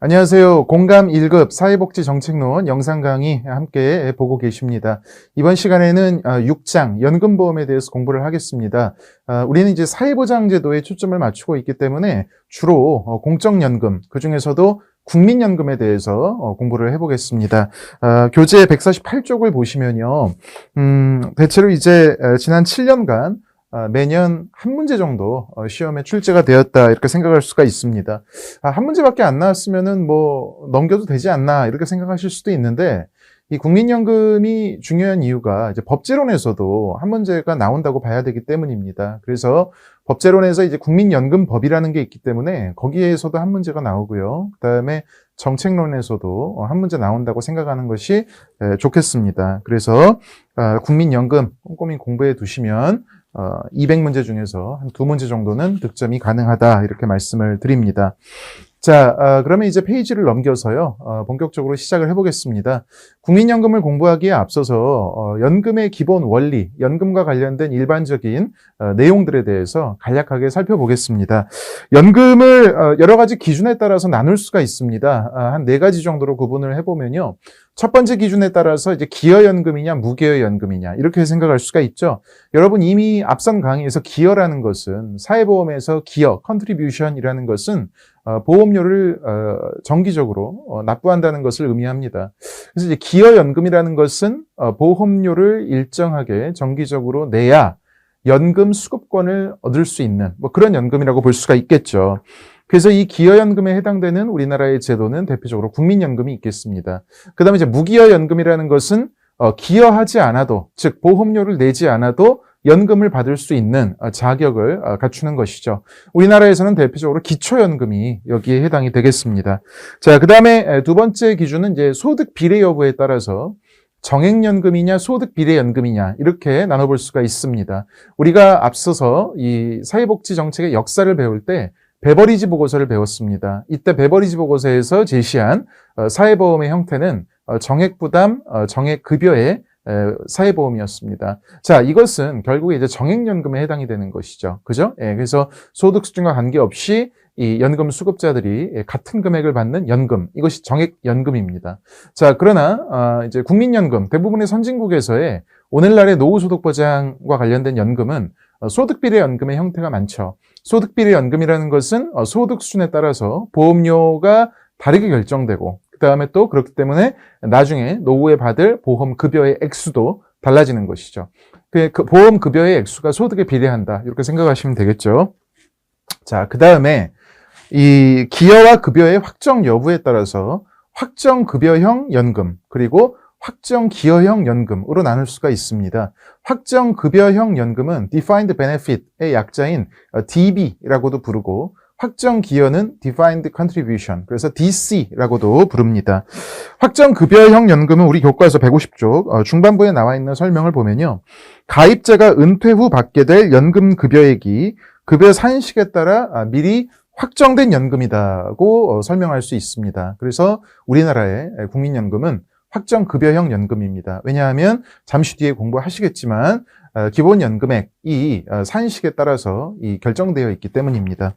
안녕하세요. 공감 1급 사회복지정책론 영상 강의 함께 보고 계십니다. 이번 시간에는 6장 연금보험에 대해서 공부를 하겠습니다. 우리는 이제 사회보장제도에 초점을 맞추고 있기 때문에 주로 공적연금, 그중에서도 국민연금에 대해서 공부를 해보겠습니다. 교재 148쪽을 보시면요. 대체로 이제 지난 7년간 매년 한 문제 정도 시험에 출제가 되었다 이렇게 생각할 수가 있습니다. 한 문제밖에 안 나왔으면은 뭐 넘겨도 되지 않나 이렇게 생각하실 수도 있는데, 이 국민연금이 중요한 이유가 이제 법제론에서도 한 문제가 나온다고 봐야 되기 때문입니다. 그래서 법제론에서 이제 국민연금법이라는 게 있기 때문에 거기에서도 한 문제가 나오고요. 그다음에 정책론에서도 한 문제 나온다고 생각하는 것이 좋겠습니다. 그래서 국민연금 꼼꼼히 공부해 두시면 200문제 중에서 한 2문제 정도는 득점이 가능하다 이렇게 말씀을 드립니다. 자, 그러면 이제 페이지를 넘겨서요, 본격적으로 시작을 해보겠습니다. 국민연금을 공부하기에 앞서서 연금의 기본 원리, 연금과 관련된 일반적인 내용들에 대해서 간략하게 살펴보겠습니다. 연금을 여러 가지 기준에 따라서 나눌 수가 있습니다. 한 4가지 정도로 구분을 해보면요. 첫 번째 기준에 따라서 이제 기여연금이냐 무기여연금이냐 이렇게 생각할 수가 있죠. 여러분 이미 앞선 강의에서 기여라는 것은, 사회보험에서 기여, 컨트리뷰션이라는 것은 보험료를 정기적으로 납부한다는 것을 의미합니다. 그래서 이제 기여연금이라는 것은 보험료를 일정하게 정기적으로 내야 연금 수급권을 얻을 수 있는 뭐 그런 연금이라고 볼 수가 있겠죠. 그래서 이 기여연금에 해당되는 우리나라의 제도는 대표적으로 국민연금이 있겠습니다. 그 다음에 이제 무기여연금이라는 것은 기여하지 않아도, 즉 보험료를 내지 않아도 연금을 받을 수 있는 자격을 갖추는 것이죠. 우리나라에서는 대표적으로 기초연금이 여기에 해당이 되겠습니다. 자, 그 다음에 두 번째 기준은 이제 소득 비례 여부에 따라서 정액연금이냐 소득 비례연금이냐 이렇게 나눠볼 수가 있습니다. 우리가 앞서서 이 사회복지 정책의 역사를 배울 때 베버리지 보고서를 배웠습니다. 이때 베버리지 보고서에서 제시한 사회보험의 형태는 정액부담, 정액급여의 사회보험이었습니다. 자, 이것은 결국에 이제 정액연금에 해당이 되는 것이죠. 그죠? 예, 그래서 소득 수준과 관계없이 이 연금 수급자들이 같은 금액을 받는 연금, 이것이 정액연금입니다. 자, 그러나 이제 국민연금, 대부분의 선진국에서의 오늘날의 노후소득 보장과 관련된 연금은 소득비례연금의 형태가 많죠. 소득비례연금이라는 것은 소득 수준에 따라서 보험료가 다르게 결정되고, 그 다음에 또 그렇기 때문에 나중에 노후에 받을 보험급여의 액수도 달라지는 것이죠. 그 보험급여의 액수가 소득에 비례한다 이렇게 생각하시면 되겠죠. 자, 그 다음에 이 기여와 급여의 확정 여부에 따라서 확정급여형 연금, 그리고 확정기여형 연금으로 나눌 수가 있습니다. 확정급여형 연금은 Defined Benefit의 약자인 DB라고도 부르고, 확정기여는 Defined Contribution, 그래서 DC라고도 부릅니다. 확정급여형 연금은 우리 교과서 150쪽 중반부에 나와 있는 설명을 보면요. 가입자가 은퇴 후 받게 될 연금 급여액이 급여 산식에 따라 미리 확정된 연금이라고 설명할 수 있습니다. 그래서 우리나라의 국민연금은 확정급여형 연금입니다. 왜냐하면 잠시 뒤에 공부하시겠지만 기본 연금액이 산식에 따라서 결정되어 있기 때문입니다.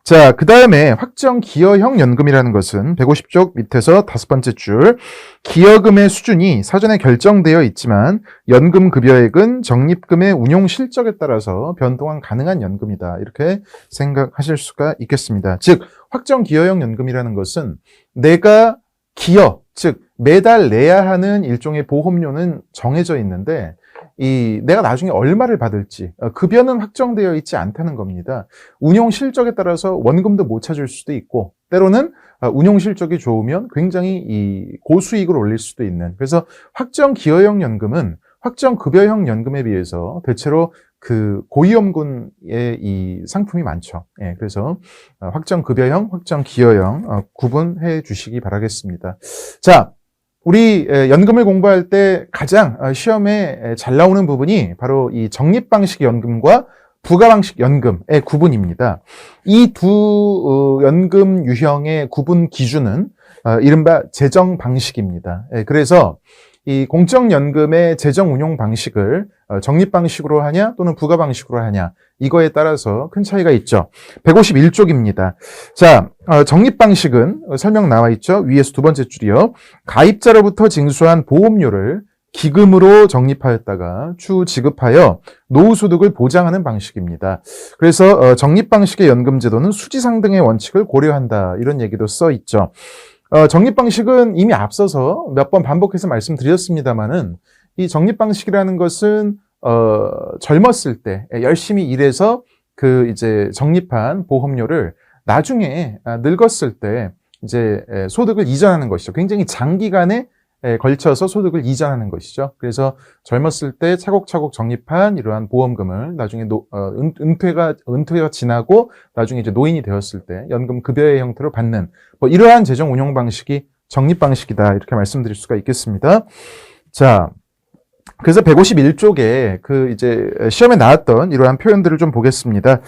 자, 그 다음에 확정기여형 연금이라는 것은 150쪽 밑에서 5번째 줄, 기여금의 수준이 사전에 결정되어 있지만 연금 급여액은 적립금의 운용 실적에 따라서 변동은 가능한 연금이다 이렇게 생각하실 수가 있겠습니다. 즉 확정기여형 연금이라는 것은 내가 기여, 즉 매달 내야 하는 일종의 보험료는 정해져 있는데 내가 나중에 얼마를 받을지 급여는 확정되어 있지 않다는 겁니다. 운용 실적에 따라서 원금도 못 찾을 수도 있고, 때로는 운용 실적이 좋으면 굉장히 고수익을 올릴 수도 있는, 그래서 확정기여형 연금은 확정급여형 연금에 비해서 대체로 그 고위험군의 이 상품이 많죠. 예, 그래서 확정급여형, 확정기여형 구분해 주시기 바라겠습니다. 자, 우리 연금을 공부할 때 가장 시험에 잘 나오는 부분이 바로 이 적립방식 연금과 부가방식 연금의 구분입니다. 이 두 연금 유형의 구분 기준은 이른바 재정방식입니다. 그래서 이 공적연금의 재정 운용 방식을 적립 방식으로 하냐 또는 부가 방식으로 하냐 이거에 따라서 큰 차이가 있죠. 151쪽입니다. 자, 적립 방식은 설명 나와 있죠. 위에서 두 번째 줄이요. 가입자로부터 징수한 보험료를 기금으로 적립하였다가 추후 지급하여 노후소득을 보장하는 방식입니다. 그래서 적립 방식의 연금제도는 수지상등의 원칙을 고려한다 이런 얘기도 써 있죠. 적립 방식은 이미 앞서서 몇 번 반복해서 말씀드렸습니다만은 이 적립 방식이라는 것은 젊었을 때 열심히 일해서 그 이제 적립한 보험료를 나중에 늙었을 때 이제 소득을 이전하는 것이죠. 굉장히 장기간에 걸쳐서 소득을 이전하는 것이죠. 그래서 젊었을 때 차곡차곡 적립한 이러한 보험금을 나중에 은퇴가 지나고 나중에 이제 노인이 되었을 때 연금 급여의 형태로 받는 뭐 이러한 재정 운용 방식이 적립 방식이다 이렇게 말씀드릴 수가 있겠습니다. 자, 그래서 151쪽에 그 이제 시험에 나왔던 이러한 표현들을 좀 보겠습니다.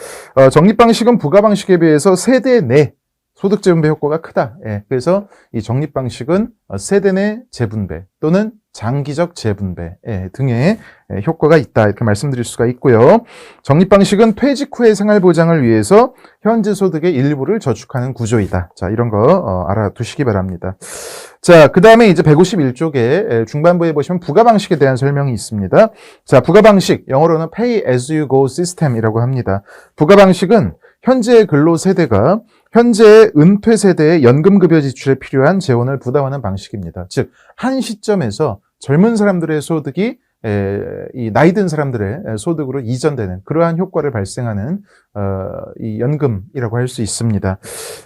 적립 방식은 부가 방식에 비해서 세대 내 소득 재분배 효과가 크다. 예, 그래서 이 적립 방식은 세대 내 재분배 또는 장기적 재분배 등의 효과가 있다 이렇게 말씀드릴 수가 있고요. 적립 방식은 퇴직 후의 생활 보장을 위해서 현재 소득의 일부를 저축하는 구조이다. 자, 이런 거 알아두시기 바랍니다. 자, 그 다음에 이제 151쪽에 중반부에 보시면 부가 방식에 대한 설명이 있습니다. 자, 부가 방식, 영어로는 Pay as you go system이라고 합니다. 부가 방식은 현재 근로 세대가 현재 은퇴 세대의 연금급여 지출에 필요한 재원을 부담하는 방식입니다. 즉, 한 시점에서 젊은 사람들의 소득이 이 나이 든 사람들의 소득으로 이전되는 그러한 효과를 발생하는 이 연금이라고 할 수 있습니다.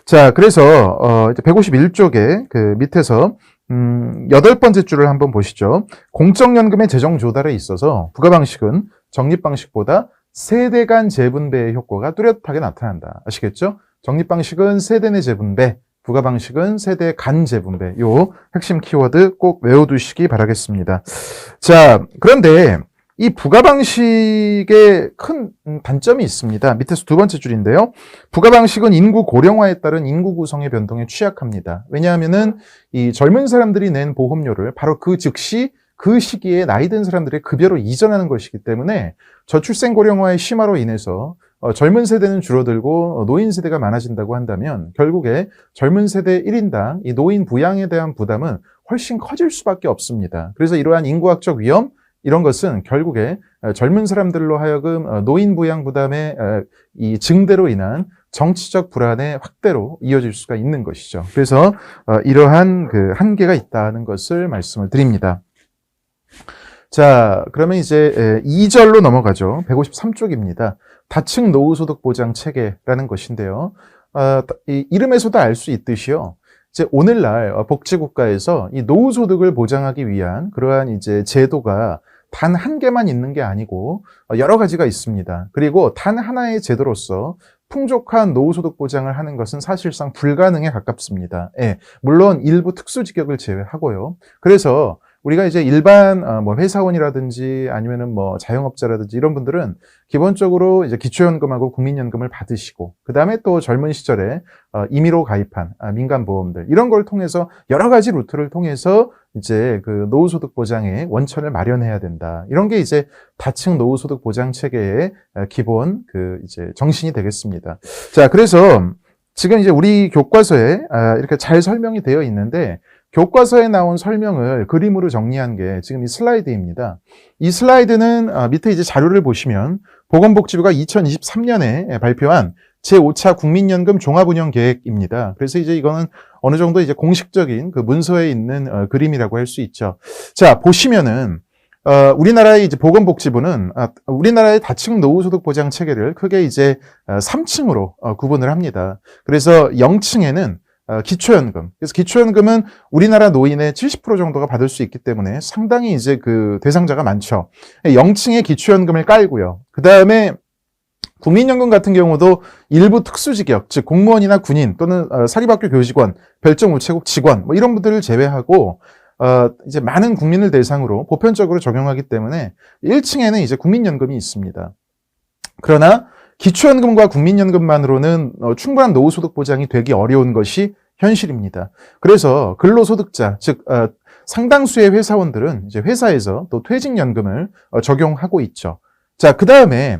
자, 그래서 이제 151쪽에 그 밑에서 8번째 줄을 한번 보시죠. 공적연금의 재정 조달에 있어서 부가 방식은 적립 방식보다 세대 간 재분배의 효과가 뚜렷하게 나타난다. 아시겠죠? 적립 방식은 세대 내 재분배, 부가 방식은 세대 간 재분배. 요 핵심 키워드 꼭 외워두시기 바라겠습니다. 자, 그런데 이 부가 방식에 큰 단점이 있습니다. 밑에서 두 번째 줄인데요. 부가 방식은 인구 고령화에 따른 인구 구성의 변동에 취약합니다. 왜냐하면은 이 젊은 사람들이 낸 보험료를 바로 그 즉시 그 시기에 나이 든 사람들의 급여로 이전하는 것이기 때문에 저출생 고령화의 심화로 인해서 젊은 세대는 줄어들고 노인 세대가 많아진다고 한다면 결국에 젊은 세대 1인당 이 노인 부양에 대한 부담은 훨씬 커질 수밖에 없습니다. 그래서 이러한 인구학적 위험 이런 것은 결국에 젊은 사람들로 하여금 노인 부양 부담의 이 증대로 인한 정치적 불안의 확대로 이어질 수가 있는 것이죠. 그래서 이러한 그 한계가 있다는 것을 말씀을 드립니다. 자, 그러면 이제 2절로 넘어가죠. 153쪽입니다. 다층 노후소득 보장 체계라는 것인데요. 이 이름에서도 알 수 있듯이요. 이제 오늘날 복지국가에서 이 노후소득을 보장하기 위한 그러한 이제 제도가 단 한 개만 있는 게 아니고 여러 가지가 있습니다. 그리고 단 하나의 제도로서 풍족한 노후소득 보장을 하는 것은 사실상 불가능에 가깝습니다. 예, 물론 일부 특수직역을 제외하고요. 그래서 우리가 이제 일반 뭐 회사원이라든지 아니면은 뭐 자영업자라든지 이런 분들은 기본적으로 이제 기초연금하고 국민연금을 받으시고 그 다음에 또 젊은 시절에 임의로 가입한 민간보험들 이런 걸 통해서 여러 가지 루트를 통해서 이제 그 노후소득 보장의 원천을 마련해야 된다. 이런 게 이제 다층 노후소득 보장 체계의 기본 그 이제 정신이 되겠습니다. 자, 그래서 지금 이제 우리 교과서에 이렇게 잘 설명이 되어 있는데 교과서에 나온 설명을 그림으로 정리한 게 지금 이 슬라이드입니다. 이 슬라이드는 밑에 이제 자료를 보시면 보건복지부가 2023년에 발표한 제5차 국민연금 종합운영계획입니다. 그래서 이제 이거는 어느 정도 이제 공식적인 그 문서에 있는 그림이라고 할 수 있죠. 자, 보시면은 우리나라의 이제 보건복지부는 우리나라의 다층 노후소득 보장 체계를 크게 이제 3층으로 구분을 합니다. 그래서 0층에는 기초연금. 그래서 기초연금은 우리나라 노인의 70% 정도가 받을 수 있기 때문에 상당히 이제 그 대상자가 많죠. 0층에 기초연금을 깔고요. 그 다음에 국민연금 같은 경우도 일부 특수직역, 즉 공무원이나 군인 또는 사립학교 교직원, 별정우체국 직원 뭐 이런 분들을 제외하고 이제 많은 국민을 대상으로 보편적으로 적용하기 때문에 1층에는 이제 국민연금이 있습니다. 그러나 기초연금과 국민연금만으로는 충분한 노후소득 보장이 되기 어려운 것이 현실입니다. 그래서 근로소득자, 즉 상당수의 회사원들은 이제 회사에서 또 퇴직연금을 적용하고 있죠. 자, 그 다음에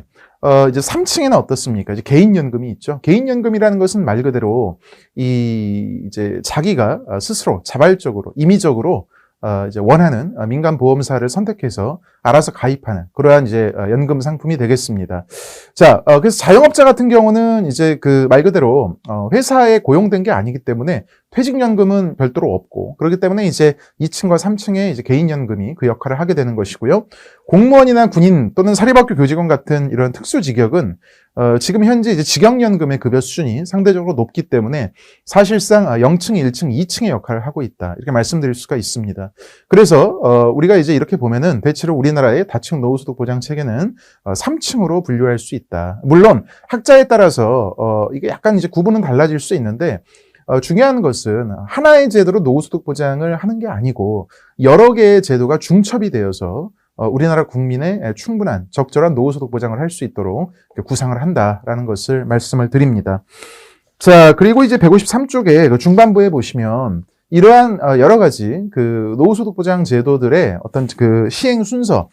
이제 3층에는 어떻습니까? 이제 개인연금이 있죠. 개인연금이라는 것은 말 그대로 이제 자기가 스스로 자발적으로 임의적으로 이제 원하는 민간 보험사를 선택해서 알아서 가입하는 그러한 이제 연금 상품이 되겠습니다. 자, 그래서 자영업자 같은 경우는 이제 그 말 그대로 회사에 고용된 게 아니기 때문에 퇴직연금은 별도로 없고 그렇기 때문에 이제 2층과 3층에 이제 개인연금이 그 역할을 하게 되는 것이고요. 공무원이나 군인 또는 사립학교 교직원 같은 이런 특수 직역은 지금 현재 이제 직영연금의 급여 수준이 상대적으로 높기 때문에 사실상 0층, 1층, 2층의 역할을 하고 있다. 이렇게 말씀드릴 수가 있습니다. 그래서 우리가 이제 이렇게 보면은 대체로 우리나라의 다층 노후소득 보장 체계는 3층으로 분류할 수 있다. 물론 학자에 따라서 이게 약간 이제 구분은 달라질 수 있는데 중요한 것은 하나의 제도로 노후소득 보장을 하는 게 아니고 여러 개의 제도가 중첩이 되어서 우리나라 국민의 충분한 적절한 노후소득 보장을 할 수 있도록 구상을 한다라는 것을 말씀을 드립니다. 자, 그리고 이제 153쪽에 그 중반부에 보시면 이러한 여러 가지 그 노후소득 보장 제도들의 어떤 그 시행 순서,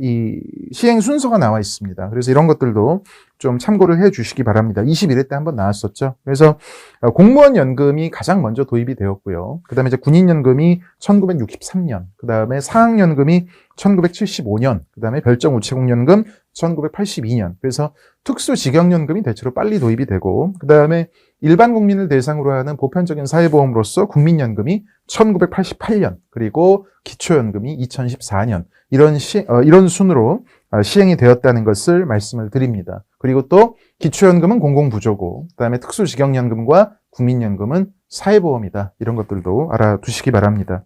이 시행 순서가 나와 있습니다. 그래서 이런 것들도 좀 참고를 해 주시기 바랍니다. 21회 때 한번 나왔었죠. 그래서 공무원 연금이 가장 먼저 도입이 되었고요. 그 다음에 이제 군인연금이 1963년, 그 다음에 사학연금이 1975년, 그 다음에 별정우체국연금 1982년. 그래서 특수직영연금이 대체로 빨리 도입이 되고, 그 다음에 일반 국민을 대상으로 하는 보편적인 사회보험으로서 국민연금이 1988년, 그리고 기초연금이 2014년, 이런 순으로 시행이 되었다는 것을 말씀을 드립니다. 그리고 또 기초연금은 공공부조고 그다음에 특수직영연금과 국민연금은 사회보험이다. 이런 것들도 알아두시기 바랍니다.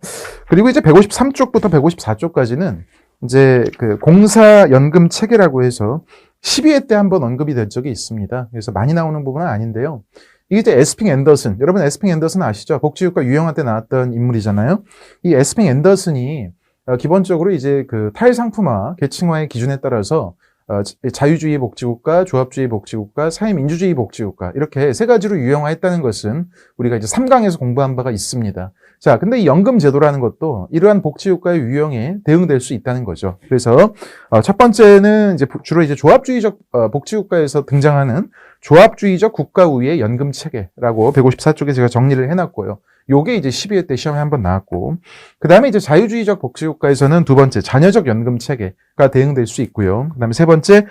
그리고 이제 153쪽부터 154쪽까지는 이제 그 공사연금 체계라고 해서 12회 때 한번 언급이 된 적이 있습니다. 그래서 많이 나오는 부분은 아닌데요. 이게 이제 에스핑 앤더슨, 여러분 에스핑 앤더슨 아시죠? 복지국가 유형화 때 나왔던 인물이잖아요. 이 에스핑 앤더슨이 기본적으로 이제 그 탈상품화, 계층화의 기준에 따라서 자유주의 복지국가, 조합주의 복지국가, 사회민주주의 복지국가 이렇게 세 가지로 유형화했다는 것은 우리가 이제 3강에서 공부한 바가 있습니다. 자, 근데 이 연금 제도라는 것도 이러한 복지국가의 유형에 대응될 수 있다는 거죠. 그래서 첫 번째는 이제 주로 이제 조합주의적 복지국가에서 등장하는 조합주의적 국가 우위의 연금 체계라고 154쪽에 제가 정리를 해놨고요. 요게 이제 12회 때 시험에 한번 나왔고, 그 다음에 이제 자유주의적 복지국가에서는 두 번째 자녀적 연금 체계가 대응될 수 있고요. 그 다음에 세 번째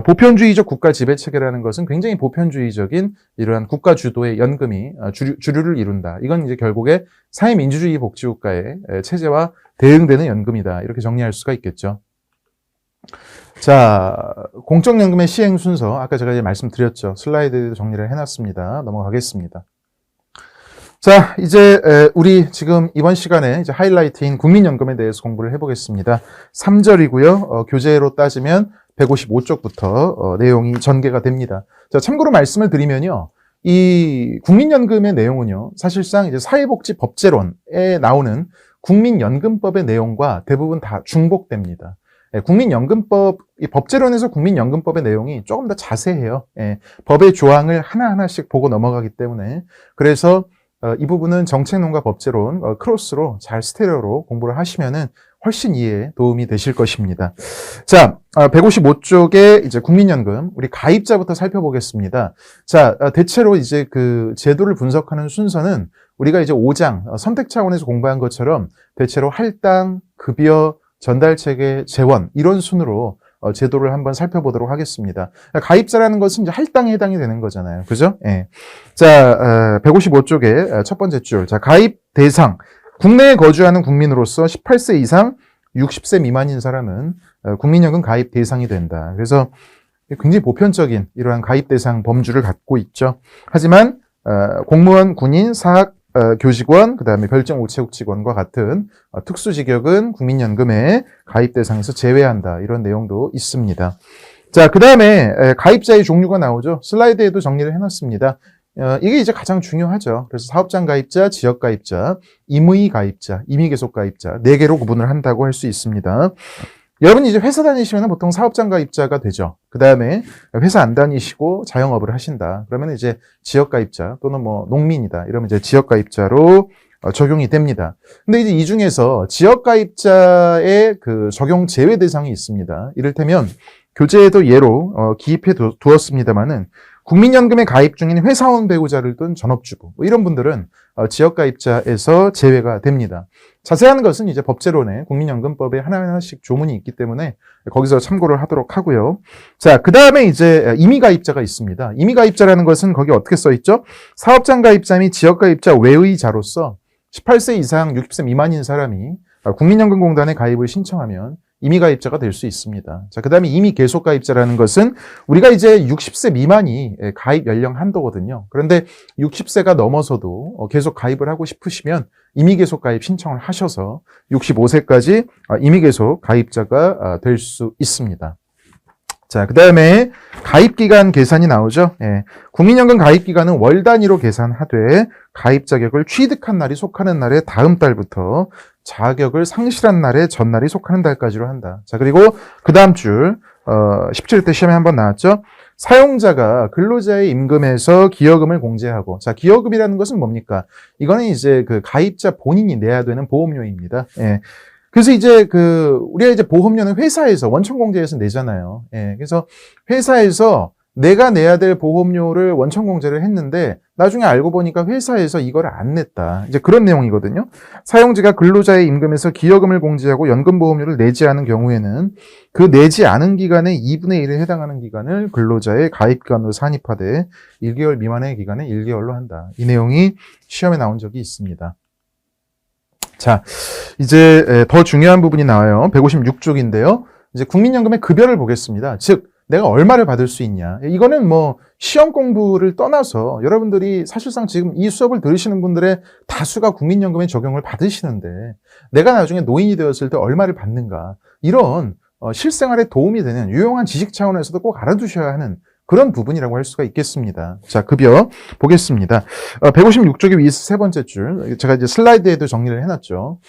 보편주의적 국가 지배 체계라는 것은 굉장히 보편주의적인 이러한 국가 주도의 연금이 주류를 이룬다. 이건 이제 결국에 사회민주주의 복지국가의 체제와 대응되는 연금이다. 이렇게 정리할 수가 있겠죠. 자, 공적연금의 시행 순서 아까 제가 이제 말씀드렸죠. 슬라이드에도 정리를 해놨습니다. 넘어가겠습니다. 자, 이제 우리 지금 이번 시간에 이제 하이라이트인 국민연금에 대해서 공부를 해보겠습니다. 3절이고요. 교재로 따지면 155쪽부터 내용이 전개가 됩니다. 자, 참고로 말씀을 드리면요. 이 국민연금의 내용은요. 사실상 이제 사회복지법제론에 나오는 국민연금법의 내용과 대부분 다 중복됩니다. 국민연금법, 이 법제론에서 국민연금법의 내용이 조금 더 자세해요. 법의 조항을 하나하나씩 보고 넘어가기 때문에. 그래서 이 부분은 정책론과 법제론 크로스로 잘 스테레오로 공부를 하시면은 훨씬 이해에 도움이 되실 것입니다. 자, 155쪽에 이제 국민연금, 우리 가입자부터 살펴보겠습니다. 자, 대체로 이제 그 제도를 분석하는 순서는 우리가 이제 5장 선택 차원에서 공부한 것처럼 대체로 할당, 급여, 전달체계, 재원 이런 순으로 제도를 한번 살펴보도록 하겠습니다. 가입자라는 것은 이제 할당에 해당이 되는 거잖아요. 그죠? 예. 자, 155쪽에 첫 번째 줄. 자, 가입 대상. 국내에 거주하는 국민으로서 18세 이상 60세 미만인 사람은 국민연금 가입 대상이 된다. 그래서 굉장히 보편적인 이러한 가입 대상 범주를 갖고 있죠. 하지만 공무원, 군인, 사학, 교직원, 그 다음에 별정 우체국 직원과 같은 특수직역은 국민연금에 가입 대상에서 제외한다. 이런 내용도 있습니다. 자, 그 다음에 가입자의 종류가 나오죠. 슬라이드에도 정리를 해놨습니다. 이게 이제 가장 중요하죠. 그래서 사업장 가입자, 지역 가입자, 임의 가입자, 임의 계속 가입자 4개로 구분을 한다고 할 수 있습니다. 여러분이 이제 회사 다니시면 보통 사업장 가입자가 되죠. 그 다음에 회사 안 다니시고 자영업을 하신다. 그러면 이제 지역 가입자 또는 뭐 농민이다. 이러면 이제 지역 가입자로 적용이 됩니다. 근데 이제 이 중에서 지역가입자의 그 적용 제외 대상이 있습니다. 이를테면 교재에도 예로 기입해 두었습니다만은 국민연금에 가입 중인 회사원 배우자를 둔 전업주부 뭐 이런 분들은 지역가입자에서 제외가 됩니다. 자세한 것은 이제 법제론에 국민연금법에 하나하나씩 조문이 있기 때문에 거기서 참고를 하도록 하고요. 자, 그 다음에 이제 임의가입자가 있습니다. 임의가입자라는 것은 거기 어떻게 써 있죠? 사업장 가입자 및 지역가입자 외의자로서 18세 이상 60세 미만인 사람이 국민연금공단에 가입을 신청하면 임의가입자가 될 수 있습니다. 자, 그 다음에 임의계속가입자라는 것은 우리가 이제 60세 미만이 가입 연령 한도거든요. 그런데 60세가 넘어서도 계속 가입을 하고 싶으시면 임의계속 가입 신청을 하셔서 65세까지 임의계속 가입자가 될 수 있습니다. 자, 그 다음에 가입기간 계산이 나오죠. 예. 국민연금 가입기간은 월 단위로 계산하되 가입 자격을 취득한 날이 속하는 날의 다음 달부터 자격을 상실한 날의 전날이 속하는 달까지로 한다. 자, 그리고 그 다음 줄 17대 시험에 한번 나왔죠. 사용자가 근로자의 임금에서 기여금을 공제하고, 자, 기여금이라는 것은 뭡니까? 이거는 이제 그 가입자 본인이 내야 되는 보험료입니다. 예. 그래서 이제 우리가 이제 보험료는 회사에서 원천공제해서 내잖아요. 예. 그래서 회사에서 내가 내야 될 보험료를 원천공제를 했는데 나중에 알고 보니까 회사에서 이걸 안 냈다. 이제 그런 내용이거든요. 사용자가 근로자의 임금에서 기여금을 공제하고 연금보험료를 내지 않은 경우에는 그 내지 않은 기간의 2분의 1에 해당하는 기간을 근로자의 가입기간으로 산입하되 1개월 미만의 기간에 1개월로 한다. 이 내용이 시험에 나온 적이 있습니다. 자, 이제 더 중요한 부분이 나와요. 156쪽인데요. 이제 국민연금의 급여를 보겠습니다. 즉, 내가 얼마를 받을 수 있냐. 이거는 뭐 시험 공부를 떠나서 여러분들이 사실상 지금 이 수업을 들으시는 분들의 다수가 국민연금의 적용을 받으시는데 내가 나중에 노인이 되었을 때 얼마를 받는가. 이런 실생활에 도움이 되는 유용한 지식 차원에서도 꼭 알아두셔야 하는 그런 부분이라고 할 수가 있겠습니다. 자, 급여 보겠습니다. 156쪽의 위 세 번째 줄, 제가 이제 슬라이드에도 정리를 해놨죠.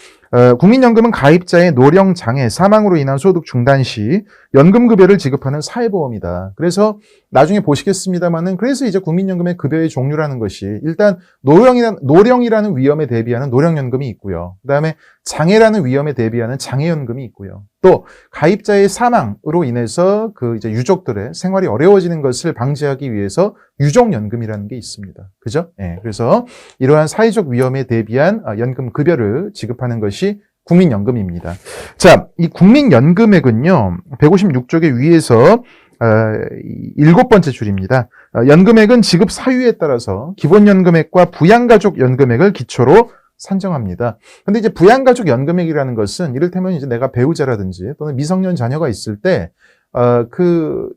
국민연금은 가입자의 노령, 장애, 사망으로 인한 소득 중단 시 연금급여를 지급하는 사회보험이다. 그래서 나중에 보시겠습니다만은 그래서 이제 국민연금의 급여의 종류라는 것이 일단 노령이라는 위험에 대비하는 노령연금이 있고요. 그 다음에 장애라는 위험에 대비하는 장애연금이 있고요. 또 가입자의 사망으로 인해서 그 이제 유족들의 생활이 어려워지는 것을 방지하기 위해서 유족연금이라는 게 있습니다. 그죠? 예. 그래서 이러한 사회적 위험에 대비한 연금 급여를 지급하는 것이 국민연금입니다. 자, 이 국민연금액은요, 156쪽의 위에서 7번째 줄입니다. 연금액은 지급 사유에 따라서 기본연금액과 부양가족연금액을 기초로 산정합니다. 근데 이제 부양가족연금액이라는 것은 이를테면 이제 내가 배우자라든지 또는 미성년 자녀가 있을 때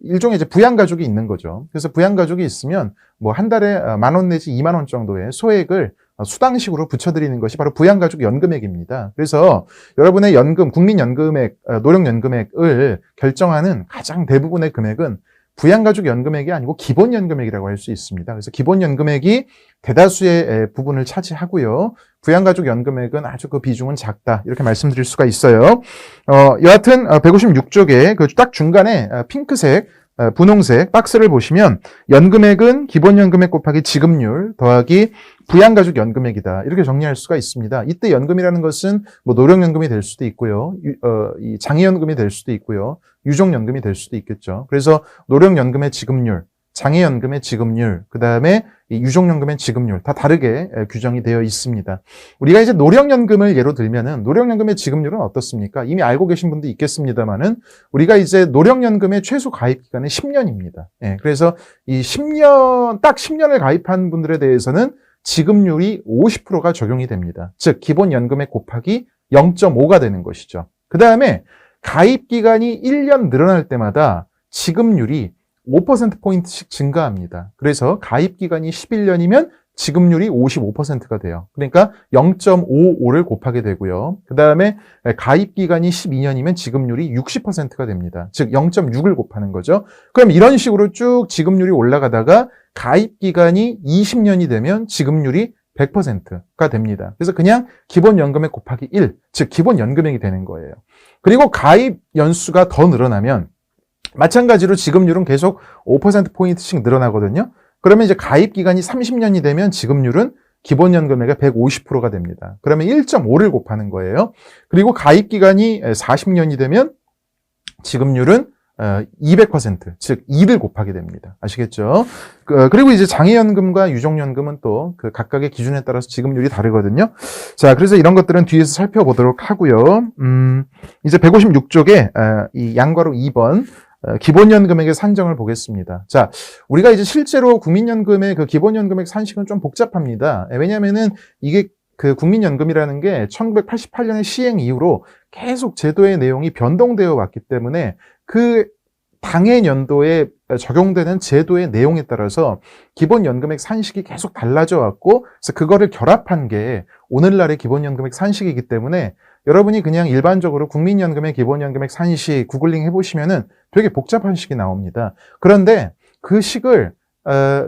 일종의 이제 부양가족이 있는 거죠. 그래서 부양가족이 있으면 뭐 한 달에 10,000원 내지 20,000원 정도의 소액을 수당식으로 붙여드리는 것이 바로 부양가족 연금액입니다. 그래서 여러분의 연금, 국민연금액, 노령연금액을 결정하는 가장 대부분의 금액은 부양가족 연금액이 아니고 기본연금액이라고 할 수 있습니다. 그래서 기본연금액이 대다수의 부분을 차지하고요. 부양가족 연금액은 아주 그 비중은 작다. 이렇게 말씀드릴 수가 있어요. 여하튼 156쪽에 그 딱 중간에 핑크색, 분홍색 박스를 보시면 연금액은 기본연금액 곱하기 지급률 더하기 부양가족 연금액이다. 이렇게 정리할 수가 있습니다. 이때 연금이라는 것은 뭐 노령연금이 될 수도 있고요. 이 장애연금이 될 수도 있고요. 유족연금이 될 수도 있겠죠. 그래서 노령연금의 지급률, 장애연금의 지급률, 그 다음에 유족연금의 지급률 다 다르게 규정이 되어 있습니다. 우리가 이제 노령연금을 예로 들면은 노령연금의 지급률은 어떻습니까? 이미 알고 계신 분도 있겠습니다만은 우리가 이제 노령연금의 최소 가입 기간은 10년입니다. 예, 그래서 이 10년, 딱 10년을 가입한 분들에 대해서는 지급률이 50%가 적용이 됩니다. 즉, 기본연금액 곱하기 0.5가 되는 것이죠. 그 다음에 가입 기간이 1년 늘어날 때마다 지급률이 5%포인트씩 증가합니다. 그래서 가입 기간이 11년이면 지급률이 55%가 돼요. 그러니까 0.55를 곱하게 되고요. 그 다음에 가입 기간이 12년이면 지급률이 60%가 됩니다. 즉 0.6을 곱하는 거죠. 그럼 이런 식으로 쭉 지급률이 올라가다가 가입 기간이 20년이 되면 지급률이 100%가 됩니다. 그래서 그냥 기본연금액 곱하기 1, 즉 기본연금액이 되는 거예요. 그리고 가입 연수가 더 늘어나면 마찬가지로 지급률은 계속 5%포인트씩 늘어나거든요. 그러면 이제 가입 기간이 30년이 되면 지급률은 기본연금액의 150%가 됩니다. 그러면 1.5를 곱하는 거예요. 그리고 가입기간이 40년이 되면 지급률은 200%, 즉 2를 곱하게 됩니다. 아시겠죠? 그리고 이제 장애연금과 유족연금은 또 그 각각의 기준에 따라서 지급률이 다르거든요. 자, 그래서 이런 것들은 뒤에서 살펴보도록 하고요. 이제 156쪽에 이 양괄호 2번 기본연금액의 산정을 보겠습니다. 자, 우리가 이제 실제로 국민연금의 그 기본연금액 산식은 좀 복잡합니다. 왜냐하면은 이게 그 국민연금이라는 게 1988년의 시행 이후로 계속 제도의 내용이 변동되어 왔기 때문에 그 당해 연도에 적용되는 제도의 내용에 따라서 기본연금액 산식이 계속 달라져 왔고, 그래서 그거를 결합한 게 오늘날의 기본연금액 산식이기 때문에 여러분이 그냥 일반적으로 국민연금의 기본연금액 산식 구글링 해보시면은 되게 복잡한 식이 나옵니다. 그런데 그 식을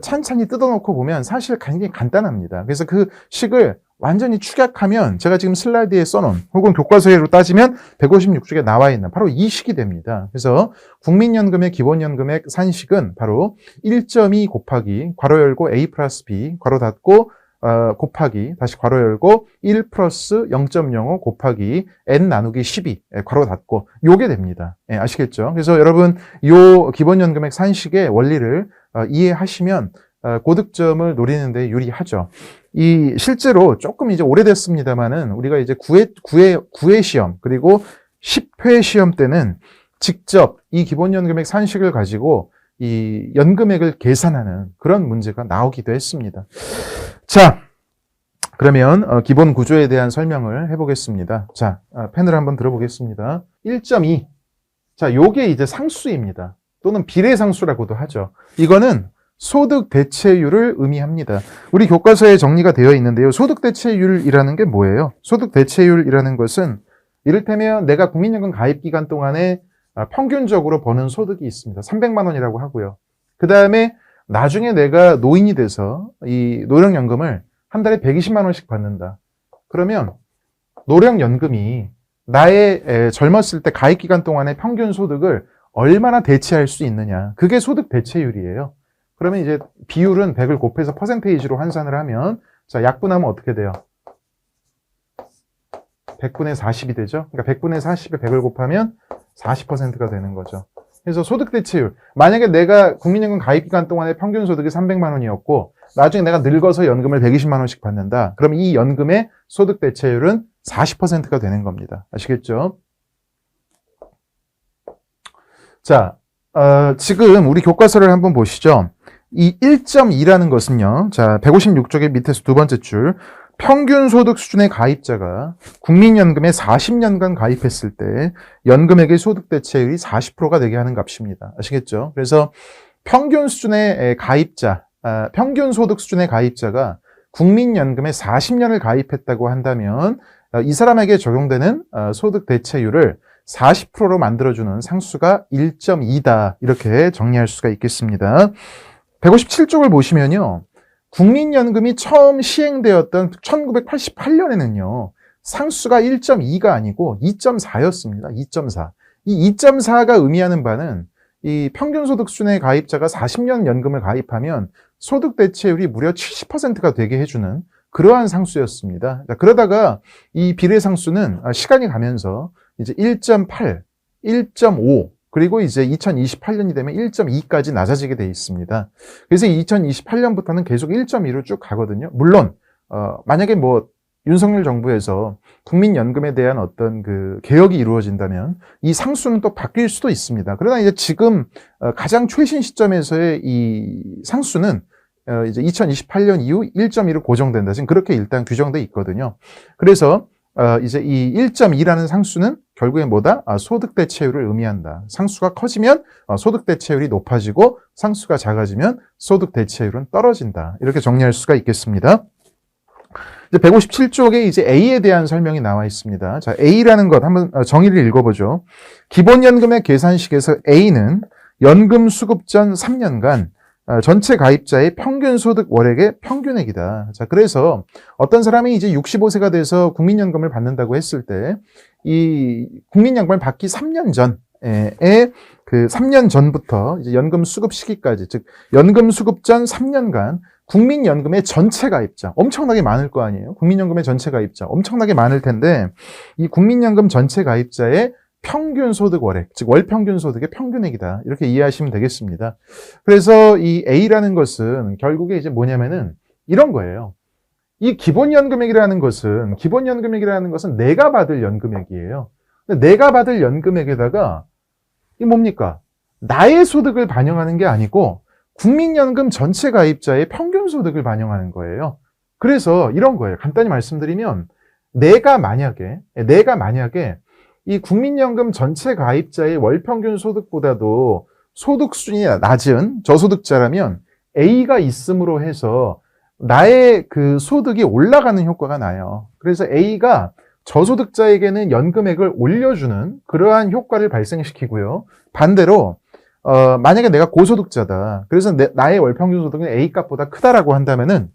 찬찬히 뜯어놓고 보면 사실 굉장히 간단합니다. 그래서 그 식을 완전히 축약하면 제가 지금 슬라이드에 써놓은 혹은 교과서로 따지면 156쪽에 나와 있는 바로 이 식이 됩니다. 그래서 국민연금의 기본연금액 산식은 바로 1.2 곱하기 괄호 열고 A 플러스 B 괄호 닫고 곱하기 다시 괄호 열고 1 플러스 0.05 곱하기 n 나누기 12 괄호 닫고 요게 됩니다. 아시겠죠? 그래서 여러분 요 기본연금액 산식의 원리를 이해하시면 고득점을 노리는 데 유리하죠. 이 실제로 조금 이제 오래됐습니다만은 우리가 이제 9회 시험 그리고 10회 시험 때는 직접 이 기본연금액 산식을 가지고 이 연금액을 계산하는 그런 문제가 나오기도 했습니다. 자, 그러면 기본 구조에 대한 설명을 해보겠습니다. 자, 펜을 한번 들어보겠습니다. 1.2. 자, 요게 이제 상수입니다. 또는 비례상수라고도 하죠. 이거는 소득 대체율을 의미합니다. 우리 교과서에 정리가 되어 있는데요. 소득 대체율이라는 게 뭐예요? 소득 대체율이라는 것은 이를테면 내가 국민연금 가입 기간 동안에 평균적으로 버는 소득이 있습니다. 300만 원이라고 하고요. 그 다음에 나중에 내가 노인이 돼서 이 노령연금을 한 달에 120만 원씩 받는다. 그러면 노령연금이 나의 젊었을 때 가입 기간 동안의 평균 소득을 얼마나 대체할 수 있느냐. 그게 소득 대체율이에요. 그러면 이제 비율은 100을 곱해서 퍼센테이지로 환산을 하면 자, 약분하면 어떻게 돼요? 100분의 40이 되죠? 그러니까 100분의 40에 100을 곱하면 40%가 되는 거죠. 그래서 소득 대체율. 만약에 내가 국민연금 가입 기간 동안에 평균 소득이 300만 원이었고 나중에 내가 늙어서 연금을 120만 원씩 받는다. 그럼 이 연금의 소득 대체율은 40%가 되는 겁니다. 아시겠죠? 자, 지금 우리 교과서를 한번 보시죠. 이 1.2라는 것은요. 자, 156쪽의 밑에서 두 번째 줄. 평균 소득 수준의 가입자가 국민연금에 40년간 가입했을 때 연금액의 소득 대체율이 40%가 되게 하는 값입니다. 아시겠죠? 그래서 평균 수준의 가입자, 평균 소득 수준의 가입자가 국민연금에 40년을 가입했다고 한다면 이 사람에게 적용되는 소득 대체율을 40%로 만들어주는 상수가 1.2다. 이렇게 정리할 수가 있겠습니다. 157쪽을 보시면요. 국민연금이 처음 시행되었던 1988년에는요. 상수가 1.2가 아니고 2.4였습니다. 2.4. 이 2.4가 의미하는 바는 이 평균소득 수준의 가입자가 40년 연금을 가입하면 소득 대체율이 무려 70%가 되게 해주는 그러한 상수였습니다. 그러다가 이 비례상수는 시간이 가면서 이제 1.8, 1.5, 그리고 이제 2028년이 되면 1.2까지 낮아지게 돼 있습니다. 그래서 2028년부터는 계속 1.2로 쭉 가거든요. 물론 만약에 뭐 윤석열 정부에서 국민연금에 대한 어떤 그 개혁이 이루어진다면 이 상수는 또 바뀔 수도 있습니다. 그러나 이제 지금 가장 최신 시점에서의 이 상수는 이제 2028년 이후 1.2로 고정된다. 지금 그렇게 일단 규정돼 있거든요. 그래서 이제 이 1.2라는 상수는 결국엔 뭐다? 소득 대체율을 의미한다. 상수가 커지면 소득 대체율이 높아지고 상수가 작아지면 소득 대체율은 떨어진다. 이렇게 정리할 수가 있겠습니다. 이제 157쪽에 이제 A에 대한 설명이 나와 있습니다. 자, A라는 것 한번 정의를 읽어보죠. 기본연금의 계산식에서 A는 연금 수급 전 3년간 전체 가입자의 평균 소득 월액의 평균액이다. 자, 그래서 어떤 사람이 이제 65세가 돼서 국민연금을 받는다고 했을 때, 이 국민연금을 받기 3년 전에 그 3년 전부터 이제 연금 수급 시기까지, 즉, 연금 수급 전 3년간 국민연금의 전체 가입자 엄청나게 많을 거 아니에요. 국민연금의 전체 가입자 엄청나게 많을 텐데 이 국민연금 전체 가입자의 평균 소득 월액, 즉 월평균 소득의 평균액이다. 이렇게 이해하시면 되겠습니다. 그래서 이 A라는 것은 결국에 이제 뭐냐면은 이런 거예요. 이 기본연금액이라는 것은 내가 받을 연금액이에요. 근데 내가 받을 연금액에다가 이 뭡니까? 나의 소득을 반영하는 게 아니고 국민연금 전체 가입자의 평균 소득을 반영하는 거예요. 그래서 이런 거예요. 간단히 말씀드리면 내가 만약에 이 국민연금 전체 가입자의 월평균 소득보다도 소득 수준이 낮은 저소득자라면 A가 있음으로 해서 나의 그 소득이 올라가는 효과가 나요. 그래서 A가 저소득자에게는 연금액을 올려주는 그러한 효과를 발생시키고요. 반대로 만약에 내가 고소득자다. 그래서 나의 월평균 소득은 A 값보다 크다라고 한다면은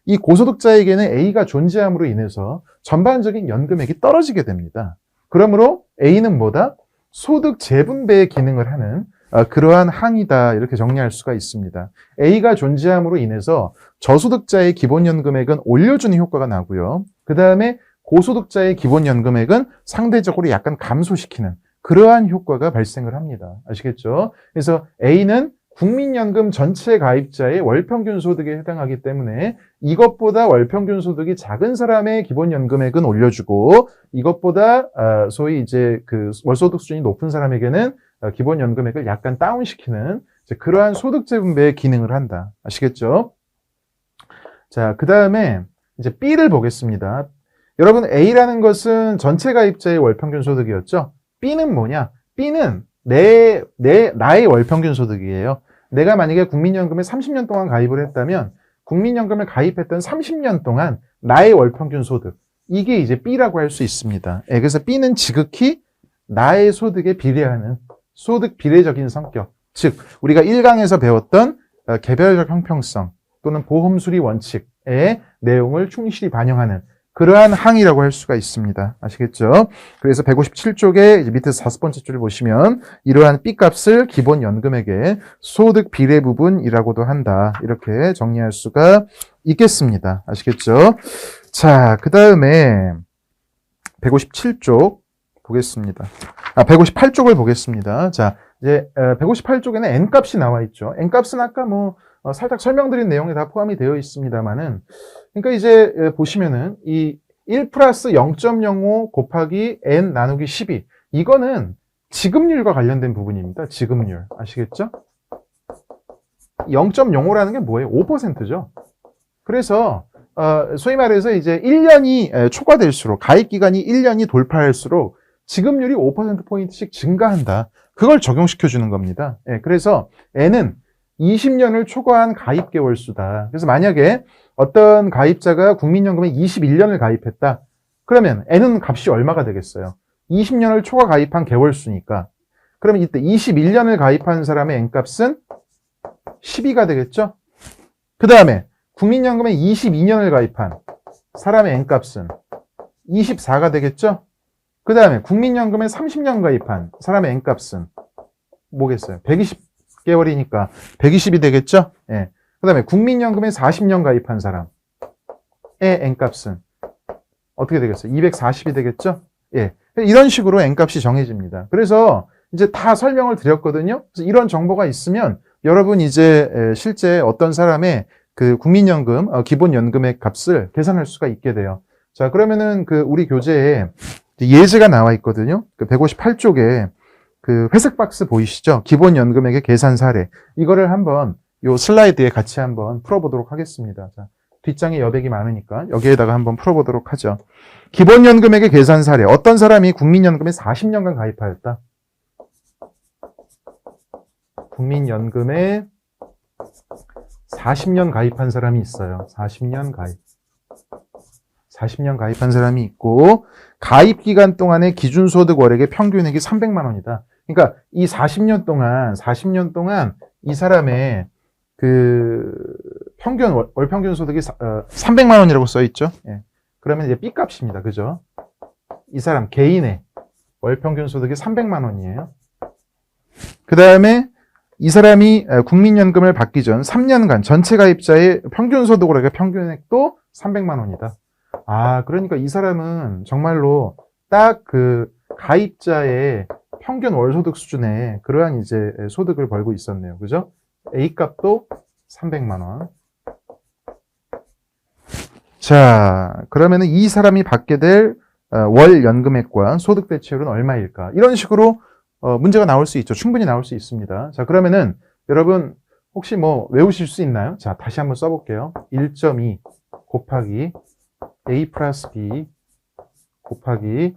이 고소득자에게는 A가 존재함으로 인해서 전반적인 연금액이 떨어지게 됩니다. 그러므로 A는 뭐다? 소득 재분배의 기능을 하는 그러한 항이다. 이렇게 정리할 수가 있습니다. A가 존재함으로 인해서 저소득자의 기본연금액은 올려주는 효과가 나고요. 그 다음에 고소득자의 기본연금액은 상대적으로 약간 감소시키는 그러한 효과가 발생을 합니다. 아시겠죠? 그래서 A는 국민연금 전체 가입자의 월평균 소득에 해당하기 때문에 이것보다 월평균 소득이 작은 사람의 기본연금액은 올려주고 이것보다 소위 이제 그 월소득 수준이 높은 사람에게는 기본연금액을 약간 다운시키는 그러한 소득재 분배의 기능을 한다. 아시겠죠? 자, 그 다음에 이제 B를 보겠습니다. 여러분 A라는 것은 전체 가입자의 월평균 소득이었죠? B는 뭐냐? B는 나의 월평균 소득이에요. 내가 만약에 국민연금에 30년 동안 가입을 했다면 국민연금을 가입했던 30년 동안 나의 월평균 소득 이게 이제 B라고 할 수 있습니다. 그래서 B는 지극히 나의 소득에 비례하는 소득 비례적인 성격, 즉 우리가 1강에서 배웠던 개별적 형평성 또는 보험 수리 원칙의 내용을 충실히 반영하는 그러한 항이라고 할 수가 있습니다. 아시겠죠? 그래서 157쪽에 밑에서 5번째 줄을 보시면 이러한 B값을 기본 연금액의 소득 비례 부분이라고도 한다. 이렇게 정리할 수가 있겠습니다. 아시겠죠? 자, 그 다음에 157쪽 보겠습니다. 158쪽을 보겠습니다. 자, 이제 158쪽에는 N값이 나와 있죠. N값은 아까 살짝 설명드린 내용에 다 포함이 되어 있습니다만은 그러니까 이제 보시면은 이 1 플러스 0.05 곱하기 n 나누기 12 이거는 지급률과 관련된 부분입니다. 지급률 아시겠죠? 0.05라는 게 뭐예요? 5%죠. 그래서 소위 말해서 이제 1년이 초과될수록 가입 기간이 1년이 돌파할수록 지급률이 5%포인트씩 증가한다. 그걸 적용시켜 주는 겁니다. 그래서 n은 20년을 초과한 가입 개월 수다. 그래서 만약에 어떤 가입자가 국민연금에 21년을 가입했다. 그러면 n은 값이 얼마가 되겠어요? 20년을 초과 가입한 개월 수니까. 그러면 이때 21년을 가입한 사람의 n값은 12가 되겠죠? 그 다음에 국민연금에 22년을 가입한 사람의 n값은 24가 되겠죠? 그 다음에 국민연금에 30년 가입한 사람의 n값은 뭐겠어요? 120개월이니까 120이 되겠죠? 예. 그 다음에 국민연금에 40년 가입한 사람의 n값은 어떻게 되겠어요? 240이 되겠죠? 예. 이런 식으로 n값이 정해집니다. 그래서 이제 다 설명을 드렸거든요. 그래서 이런 정보가 있으면 여러분 이제 실제 어떤 사람의 그 국민연금 기본연금의 값을 계산할 수가 있게 돼요. 자, 그러면은 그 우리 교재에 예제가 나와 있거든요. 그 158쪽에 그 회색 박스 보이시죠? 기본연금액의 계산 사례. 이거를 한번 요 슬라이드에 같이 한번 풀어보도록 하겠습니다. 자, 뒷장에 여백이 많으니까 여기에다가 한번 풀어보도록 하죠. 기본연금액의 계산 사례. 어떤 사람이 국민연금에 40년간 가입하였다. 국민연금에 40년 가입한 사람이 있어요. 40년 가입한 사람이 있고 가입 기간 동안의 기준소득 월액의 평균액이 300만 원이다. 그러니까 이 40년 동안 이 사람의 그 평균 월평균 소득이 300만 원이라고 써 있죠. 예. 그러면 이제 B값입니다. 그죠? 이 사람 개인의 월평균 소득이 300만 원이에요. 그 다음에 이 사람이 국민연금을 받기 전 3년간 전체 가입자의 평균 소득으로 해서 평균액도 300만 원이다. 아, 그러니까 이 사람은 정말로 딱 그 가입자의 평균 월소득 수준의 그러한 이제 소득을 벌고 있었네요. 그죠? A 값도 300만 원. 자, 그러면은 이 사람이 받게 될 월 연금액과 소득 대체율은 얼마일까? 이런 식으로 문제가 나올 수 있죠. 충분히 나올 수 있습니다. 자, 그러면은 여러분 혹시 뭐 외우실 수 있나요? 자, 다시 한번 써볼게요. 1.2 곱하기 A 플러스 B 곱하기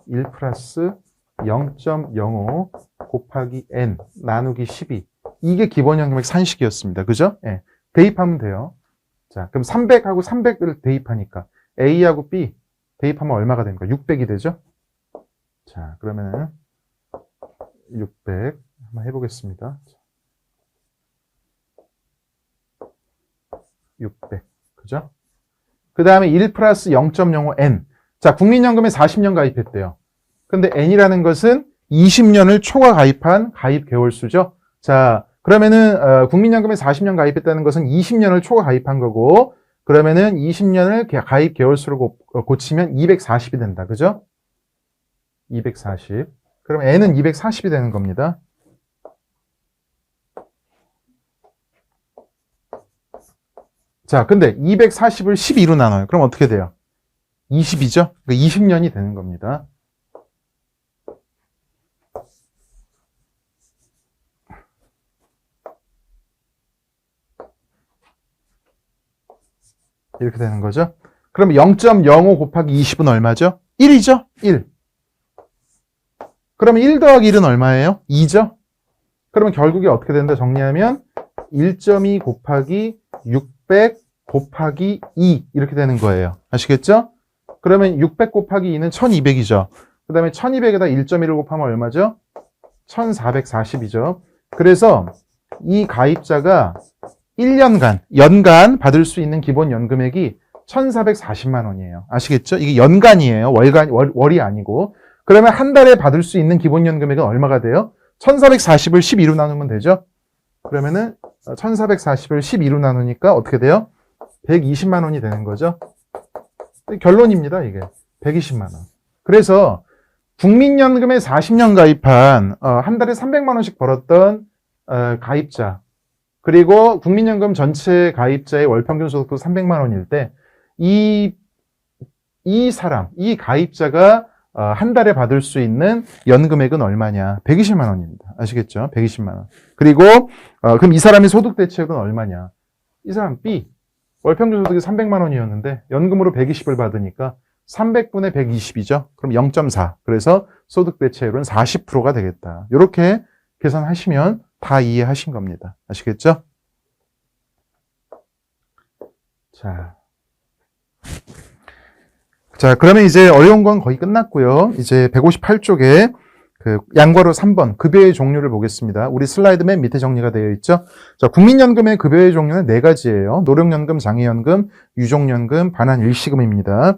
1 플러스 0.05 곱하기 N 나누기 12. 이게 기본연금액 산식이었습니다. 그죠? 예. 대입하면 돼요. 자, 그럼 300하고 300을 대입하니까 A하고 B 대입하면 얼마가 됩니까? 600이 되죠? 자, 그러면은 600 한번 해보겠습니다. 600. 그죠? 그 다음에 1 플러스 0.05N. 자, 국민연금에 40년 가입했대요. 근데 N이라는 것은 20년을 초과 가입한 가입 개월수죠. 자, 그러면은 국민연금에 40년 가입했다는 것은 20년을 초과 가입한 거고, 그러면은 20년을 가입 개월수로 고치면 240이 된다. 그죠? 240. 그럼 N은 240이 되는 겁니다. 자, 근데 240을 12로 나눠요. 그럼 어떻게 돼요? 20이죠? 그러니까 20년이 되는 겁니다. 이렇게 되는 거죠. 그럼 0.05 곱하기 20은 얼마죠? 1이죠? 1. 그러면 1 더하기 1은 얼마예요? 2죠? 그러면 결국에 어떻게 된다? 정리하면 1.2 곱하기 600 곱하기 2 이렇게 되는 거예요. 아시겠죠? 그러면 600 곱하기 2는 1200이죠. 그 다음에 1200에다 1.1을 곱하면 얼마죠? 1440이죠. 그래서 이 가입자가 1년간, 연간 받을 수 있는 기본 연금액이 1440만 원이에요. 아시겠죠? 이게 연간이에요. 월이 아니고. 그러면 한 달에 받을 수 있는 기본 연금액은 얼마가 돼요? 1440을 12로 나누면 되죠? 그러면은 1440을 12로 나누니까 어떻게 돼요? 120만 원이 되는 거죠. 결론입니다, 이게. 120만 원. 그래서 국민연금에 40년 가입한 한 달에 300만 원씩 벌었던 가입자, 그리고 국민연금 전체 가입자의 월평균 소득도 300만 원일 때 이 사람, 이 가입자가 한 달에 받을 수 있는 연금액은 얼마냐? 120만 원입니다. 아시겠죠? 120만 원. 그리고 그럼 이 사람의 소득 대체율은 얼마냐? 이 사람 B, 월평균 소득이 300만 원이었는데 연금으로 120을 받으니까 300분의 120이죠. 그럼 0.4. 그래서 소득 대체율은 40%가 되겠다. 이렇게 계산하시면 다 이해하신 겁니다. 아시겠죠? 자, 그러면 이제 어려운 건 거의 끝났고요. 이제 158쪽에 그 양괄호 3번 급여의 종류를 보겠습니다. 우리 슬라이드 맨 밑에 정리가 되어 있죠. 자, 국민연금의 급여의 종류는 4가지예요. 노령연금, 장애연금, 유족연금, 반환 일시금입니다.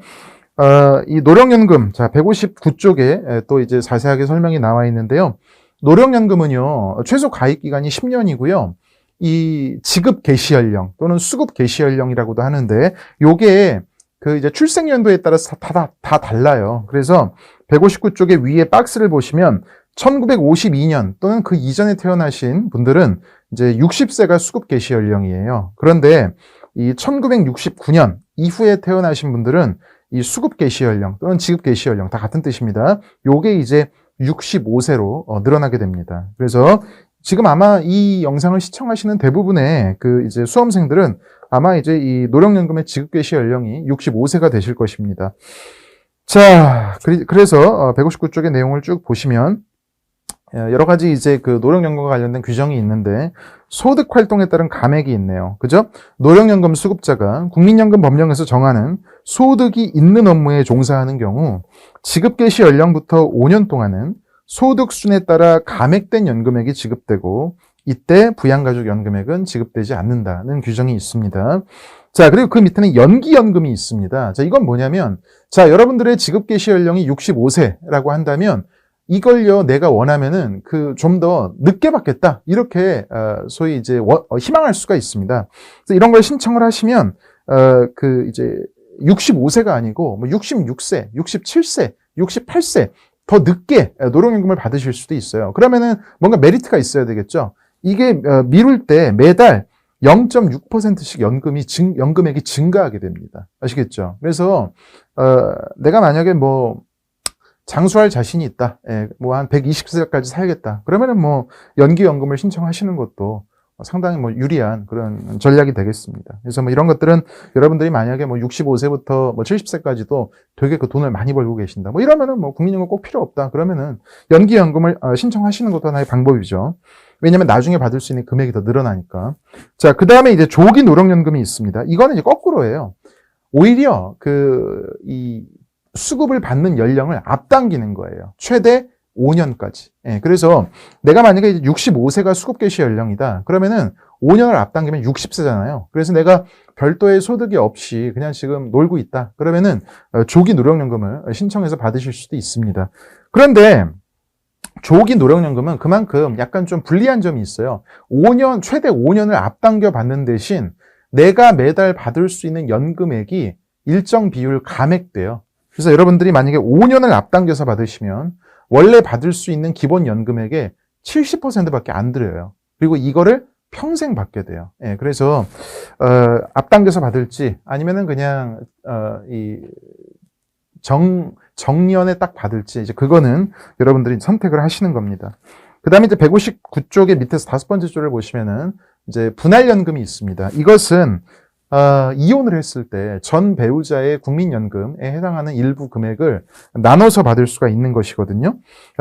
이 노령연금, 자, 159쪽에 또 이제 자세하게 설명이 나와 있는데요. 노령연금은요, 최소 가입 기간이 10년이고요. 이 지급 개시 연령 또는 수급 개시 연령이라고도 하는데, 요게 그 이제 출생 연도에 따라서 다 달라요. 그래서 159쪽의 위에 박스를 보시면 1952년 또는 그 이전에 태어나신 분들은 이제 60세가 수급 개시 연령이에요. 그런데 이 1969년 이후에 태어나신 분들은 이 수급 개시 연령 또는 지급 개시 연령 다 같은 뜻입니다. 요게 이제 65세로 늘어나게 됩니다. 그래서 지금 아마 이 영상을 시청하시는 대부분의 그 이제 수험생들은 아마 이제 이 노령연금의 지급 개시 연령이 65세가 되실 것입니다. 자, 그래서 159쪽의 내용을 쭉 보시면 여러 가지 이제 그 노령연금과 관련된 규정이 있는데 소득 활동에 따른 감액이 있네요. 그죠? 노령연금 수급자가 국민연금 법령에서 정하는 소득이 있는 업무에 종사하는 경우 지급 개시 연령부터 5년 동안은 소득 수준에 따라 감액된 연금액이 지급되고 이때 부양가족 연금액은 지급되지 않는다는 규정이 있습니다. 자, 그리고 그 밑에는 연기연금이 있습니다. 자, 이건 뭐냐면, 자, 여러분들의 지급 개시 연령이 65세라고 한다면, 이걸요, 내가 원하면은 좀 더 늦게 받겠다. 이렇게, 소위 이제 희망할 수가 있습니다. 그래서 이런 걸 신청을 하시면, 이제 65세가 아니고, 뭐 66세, 67세, 68세, 더 늦게 노령연금을 받으실 수도 있어요. 그러면은 뭔가 메리트가 있어야 되겠죠. 이게 미룰 때 매달 0.6%씩 연금액이 증가하게 됩니다. 아시겠죠? 그래서 내가 만약에 뭐 장수할 자신이 있다. 예, 뭐 한 120세까지 살겠다. 그러면은 뭐 연기연금을 신청하시는 것도 상당히 뭐 유리한 그런 전략이 되겠습니다. 그래서 뭐 이런 것들은 여러분들이 만약에 뭐 65세부터 뭐 70세까지도 되게 그 돈을 많이 벌고 계신다. 뭐 이러면은 뭐 국민연금 꼭 필요 없다. 그러면은 연기연금을 신청하시는 것도 하나의 방법이죠. 왜냐면 나중에 받을 수 있는 금액이 더 늘어나니까. 자, 그 다음에 이제 조기 노령연금이 있습니다. 이거는 이제 거꾸로예요. 오히려 이 수급을 받는 연령을 앞당기는 거예요. 최대 5년까지. 예, 그래서 내가 만약에 65세가 수급 개시 연령이다. 그러면은 5년을 앞당기면 60세잖아요. 그래서 내가 별도의 소득이 없이 그냥 지금 놀고 있다. 그러면은 조기 노령연금을 신청해서 받으실 수도 있습니다. 그런데 조기 노령연금은 그만큼 약간 좀 불리한 점이 있어요. 최대 5년을 앞당겨 받는 대신 내가 매달 받을 수 있는 연금액이 일정 비율 감액돼요. 그래서 여러분들이 만약에 5년을 앞당겨서 받으시면 원래 받을 수 있는 기본 연금액의 70%밖에 안 들어요. 그리고 이거를 평생 받게 돼요. 예, 그래서 앞당겨서 받을지 아니면은 그냥 정년에 딱 받을지 이제 그거는 여러분들이 선택을 하시는 겁니다. 그다음에 이제 159쪽의 밑에서 5번째 줄을 보시면은 이제 분할연금이 있습니다. 이것은 이혼을 했을 때 전 배우자의 국민연금에 해당하는 일부 금액을 나눠서 받을 수가 있는 것이거든요.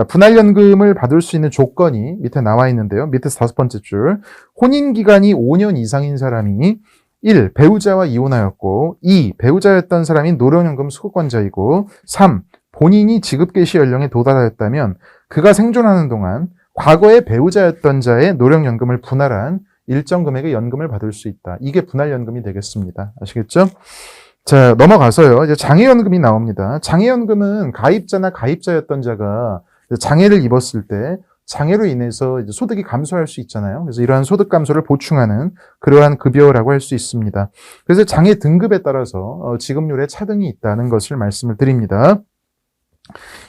분할연금을 받을 수 있는 조건이 밑에 나와 있는데요. 밑에서 5번째 줄. 혼인기간이 5년 이상인 사람이 1. 배우자와 이혼하였고 2. 배우자였던 사람이 노령연금 수급권자이고 3. 본인이 지급 개시 연령에 도달하였다면 그가 생존하는 동안 과거에 배우자였던 자의 노령연금을 분할한 일정 금액의 연금을 받을 수 있다. 이게 분할연금이 되겠습니다. 아시겠죠? 자, 넘어가서요. 이제 장애연금이 나옵니다. 장애연금은 가입자나 가입자였던 자가 장애를 입었을 때 장애로 인해서 이제 소득이 감소할 수 있잖아요. 그래서 이러한 소득 감소를 보충하는 그러한 급여라고 할 수 있습니다. 그래서 장애 등급에 따라서 지급률에 차등이 있다는 것을 말씀을 드립니다.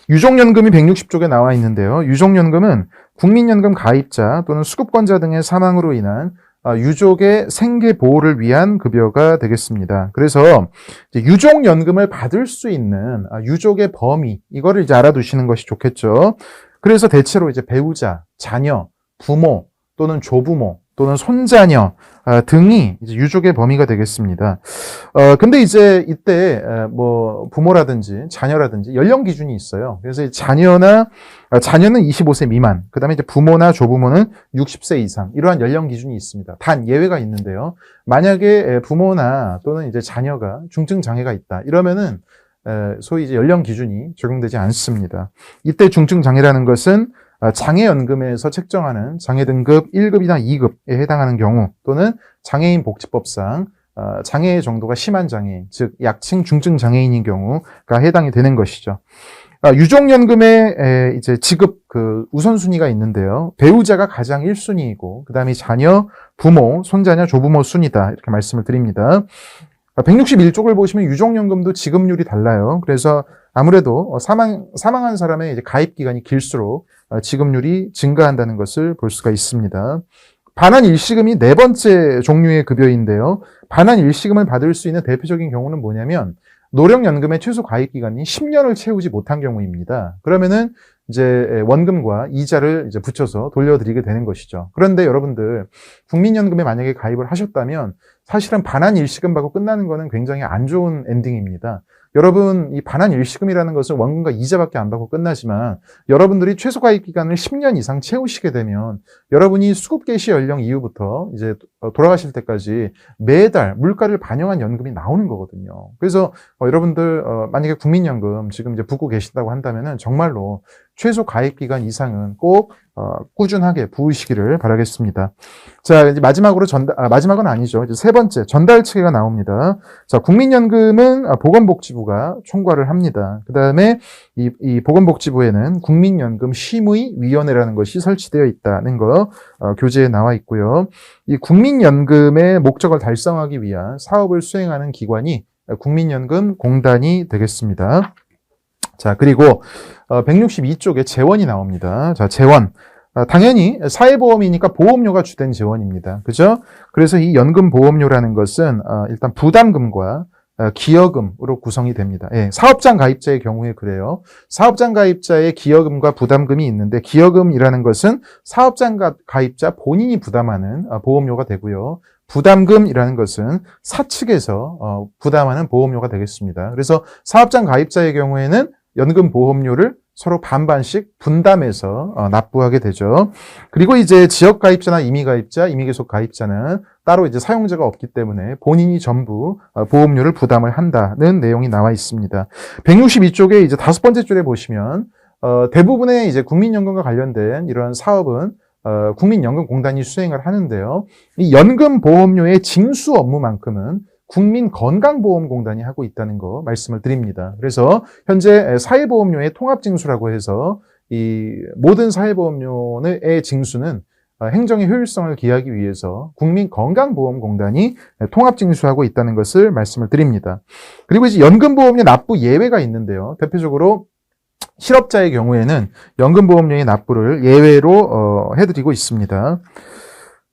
유족연금이 160쪽에 나와 있는데요. 유족연금은 국민연금 가입자 또는 수급권자 등의 사망으로 인한 유족의 생계 보호를 위한 급여가 되겠습니다. 그래서 유족연금을 받을 수 있는 유족의 범위, 이거를 이제 알아두시는 것이 좋겠죠. 그래서 대체로 이제 배우자, 자녀, 부모 또는 조부모 또는 손자녀 등이 이제 유족의 범위가 되겠습니다. 근데 이제 이때 뭐 부모라든지 자녀라든지 연령 기준이 있어요. 그래서 자녀는 25세 미만, 그다음에 이제 부모나 조부모는 60세 이상 이러한 연령 기준이 있습니다. 단 예외가 있는데요. 만약에 부모나 또는 이제 자녀가 중증 장애가 있다 이러면은 소위 이제 연령 기준이 적용되지 않습니다. 이때 중증 장애라는 것은 장애연금에서 책정하는 장애 등급 1급이나 2급에 해당하는 경우 또는 장애인 복지법상 장애의 정도가 심한 장애인, 즉 약칭 중증 장애인인 경우가 해당이 되는 것이죠. 유족연금의 이제 지급 우선순위가 있는데요. 배우자가 가장 1순위이고 그다음에 자녀, 부모, 손자녀, 조부모 순위다 이렇게 말씀을 드립니다. 161쪽을 보시면 유족연금도 지급률이 달라요. 그래서 아무래도 사망한 사람의 이제 가입 기간이 길수록 지급률이 증가한다는 것을 볼 수가 있습니다. 반환 일시금이 네 번째 종류의 급여인데요. 반환 일시금을 받을 수 있는 대표적인 경우는 뭐냐면 노령연금의 최소 가입 기간이 10년을 채우지 못한 경우입니다. 그러면은 이제 원금과 이자를 이제 붙여서 돌려드리게 되는 것이죠. 그런데 여러분들 국민연금에 만약에 가입을 하셨다면 사실은 반환 일시금 받고 끝나는 거는 굉장히 안 좋은 엔딩입니다. 여러분 이 반환 일시금이라는 것은 원금과 이자밖에 안 받고 끝나지만 여러분들이 최소 가입 기간을 10년 이상 채우시게 되면 여러분이 수급 개시 연령 이후부터 이제 돌아가실 때까지 매달 물가를 반영한 연금이 나오는 거거든요. 그래서 여러분들 만약에 국민연금 지금 이제 붓고 계신다고 한다면은 정말로 최소 가입 기간 이상은 꼭 꾸준하게 부으시기를 바라겠습니다. 자, 이제 마지막으로 마지막은 아니죠. 이제 세 번째, 전달 체계가 나옵니다. 자, 국민연금은 보건복지부가 총괄을 합니다. 그 다음에 이 보건복지부에는 국민연금 심의위원회라는 것이 설치되어 있다는 거, 교재에 나와 있고요. 이 국민연금의 목적을 달성하기 위한 사업을 수행하는 기관이 국민연금공단이 되겠습니다. 자, 그리고 162쪽에 재원이 나옵니다. 자, 재원. 당연히 사회보험이니까 보험료가 주된 재원입니다. 그죠? 그래서 이 연금보험료라는 것은 일단 부담금과 기여금으로 구성이 됩니다. 예, 사업장 가입자의 경우에 그래요. 사업장 가입자의 기여금과 부담금이 있는데, 기여금이라는 것은 사업장 가입자 본인이 부담하는 보험료가 되고요. 부담금이라는 것은 사측에서 부담하는 보험료가 되겠습니다. 그래서 사업장 가입자의 경우에는 연금보험료를 서로 반반씩 분담해서 납부하게 되죠. 그리고 이제 지역가입자나 임의가입자, 임의계속가입자는 따로 이제 사용자가 없기 때문에 본인이 전부 보험료를 부담을 한다는 내용이 나와 있습니다. 162쪽에 이제 5번째 줄에 보시면 대부분의 이제 국민연금과 관련된 이런 사업은 국민연금공단이 수행을 하는데요. 이 연금보험료의 징수 업무만큼은 국민건강보험공단이 하고 있다는 거 말씀을 드립니다. 그래서 현재 사회보험료의 통합징수라고 해서 이 모든 사회보험료의 징수는 행정의 효율성을 기하기 위해서 국민건강보험공단이 통합징수하고 있다는 것을 말씀을 드립니다. 그리고 이제 연금보험료 납부 예외가 있는데요. 대표적으로 실업자의 경우에는 연금보험료의 납부를 예외로 해드리고 있습니다.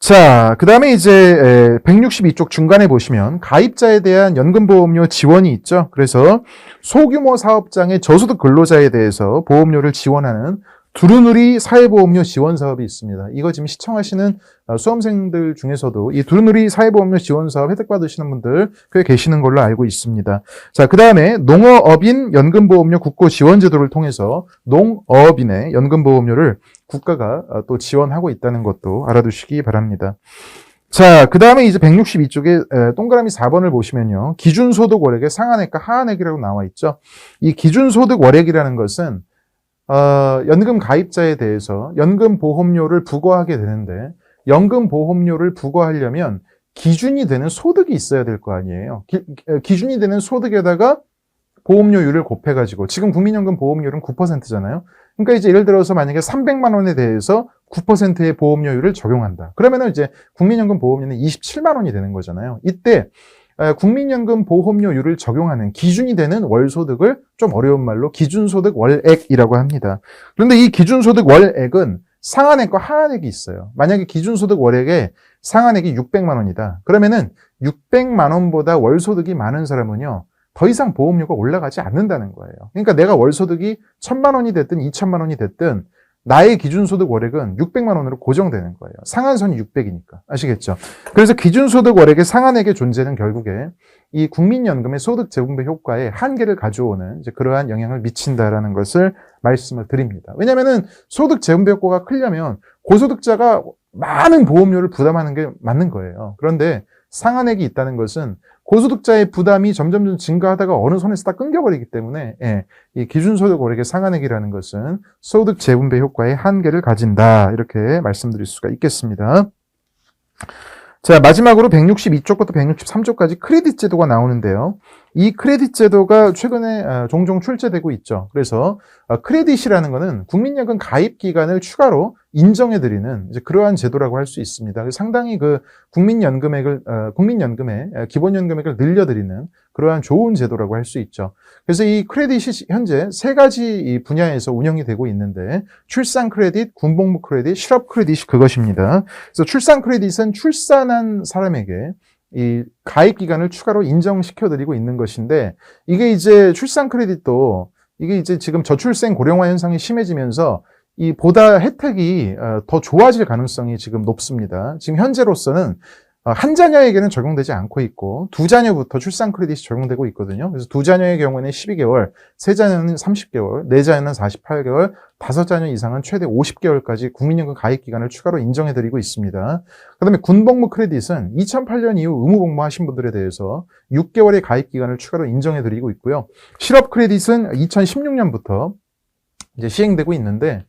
자, 그 다음에 이제 162쪽 중간에 보시면 가입자에 대한 연금보험료 지원이 있죠. 그래서 소규모 사업장의 저소득 근로자에 대해서 보험료를 지원하는 두루누리 사회보험료 지원 사업이 있습니다. 이거 지금 시청하시는 수험생들 중에서도 이 두루누리 사회보험료 지원 사업 혜택 받으시는 분들 꽤 계시는 걸로 알고 있습니다. 자, 그 다음에 농어업인 연금보험료 국고 지원 제도를 통해서 농어업인의 연금보험료를 국가가 또 지원하고 있다는 것도 알아두시기 바랍니다. 자, 그 다음에 이제 162쪽에 동그라미 4번을 보시면요. 기준소득 월액의 상한액과 하한액이라고 나와 있죠. 이 기준소득 월액이라는 것은 연금 가입자에 대해서 연금보험료를 부과하게 되는데, 연금보험료를 부과하려면 기준이 되는 소득이 있어야 될 거 아니에요. 기준이 되는 소득에다가 보험료율을 곱해가지고, 지금 국민연금 보험료율은 9%잖아요. 그러니까 이제 예를 들어서 만약에 300만 원에 대해서 9%의 보험료율을 적용한다. 그러면은 이제 국민연금 보험료는 27만 원이 되는 거잖아요. 이때 국민연금 보험료율을 적용하는 기준이 되는 월소득을 좀 어려운 말로 기준소득 월액이라고 합니다. 그런데 이 기준소득 월액은 상한액과 하한액이 있어요. 만약에 기준소득 월액의 상한액이 600만 원이다. 그러면은 600만 원보다 월소득이 많은 사람은요, 더 이상 보험료가 올라가지 않는다는 거예요. 그러니까 내가 월소득이 1000만 원이 됐든 2000만 원이 됐든 나의 기준소득 월액은 600만 원으로 고정되는 거예요. 상한선이 600이니까. 아시겠죠? 그래서 기준소득 월액의 상한액의 존재는 결국에 이 국민연금의 소득 재분배 효과에 한계를 가져오는 이제 그러한 영향을 미친다라는 것을 말씀을 드립니다. 왜냐면은 소득 재분배 효과가 크려면 고소득자가 많은 보험료를 부담하는 게 맞는 거예요. 그런데 상한액이 있다는 것은 고소득자의 부담이 점점 증가하다가 어느 선에서 딱 끊겨버리기 때문에 이 기준소득 월액의 상한액이라는 것은 소득 재분배 효과의 한계를 가진다, 이렇게 말씀드릴 수가 있겠습니다. 자, 마지막으로 162쪽부터 163쪽까지 크레딧 제도가 나오는데요. 이 크레딧 제도가 최근에 종종 출제되고 있죠. 그래서 크레딧이라는 것은 국민연금 가입 기간을 추가로 인정해드리는 이제 그러한 제도라고 할 수 있습니다. 상당히 그 국민연금의 기본연금액을 늘려드리는 그러한 좋은 제도라고 할 수 있죠. 그래서 이 크레딧이 현재 3가지 분야에서 운영이 되고 있는데, 출산 크레딧, 군복무 크레딧, 실업 크레딧이 그것입니다. 그래서 출산 크레딧은 출산한 사람에게 이 가입 기간을 추가로 인정시켜드리고 있는 것인데, 이게 이제 출산 크레딧도 이게 이제 지금 저출생 고령화 현상이 심해지면서 이 보다 혜택이 더 좋아질 가능성이 지금 높습니다. 지금 현재로서는 한 자녀에게는 적용되지 않고 있고, 두 자녀부터 출산 크레딧이 적용되고 있거든요. 그래서 두 자녀의 경우에는 12개월, 세 자녀는 30개월, 네 자녀는 48개월, 다섯 자녀 이상은 최대 50개월까지 국민연금 가입 기간을 추가로 인정해드리고 있습니다. 그 다음에 군복무 크레딧은 2008년 이후 의무복무하신 분들에 대해서 6개월의 가입 기간을 추가로 인정해드리고 있고요. 실업 크레딧은 2016년부터 이제 시행되고 있는데,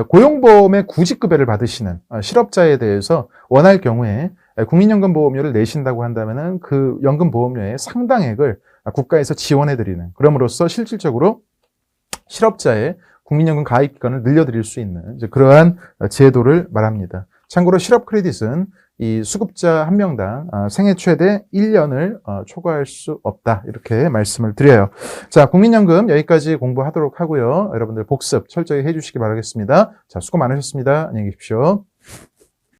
고용보험의 구직급여를 받으시는 실업자에 대해서 원할 경우에 국민연금보험료를 내신다고 한다면은 그 연금보험료의 상당액을 국가에서 지원해드리는, 그럼으로써 실질적으로 실업자의 국민연금 가입 기간을 늘려드릴 수 있는 이제 그러한 제도를 말합니다. 참고로 실업 크레딧은 이 수급자 한 명당 생애 최대 1년을 초과할 수 없다. 이렇게 말씀을 드려요. 자, 국민연금 여기까지 공부하도록 하고요. 여러분들 복습 철저히 해주시기 바라겠습니다. 자, 수고 많으셨습니다. 안녕히 계십시오.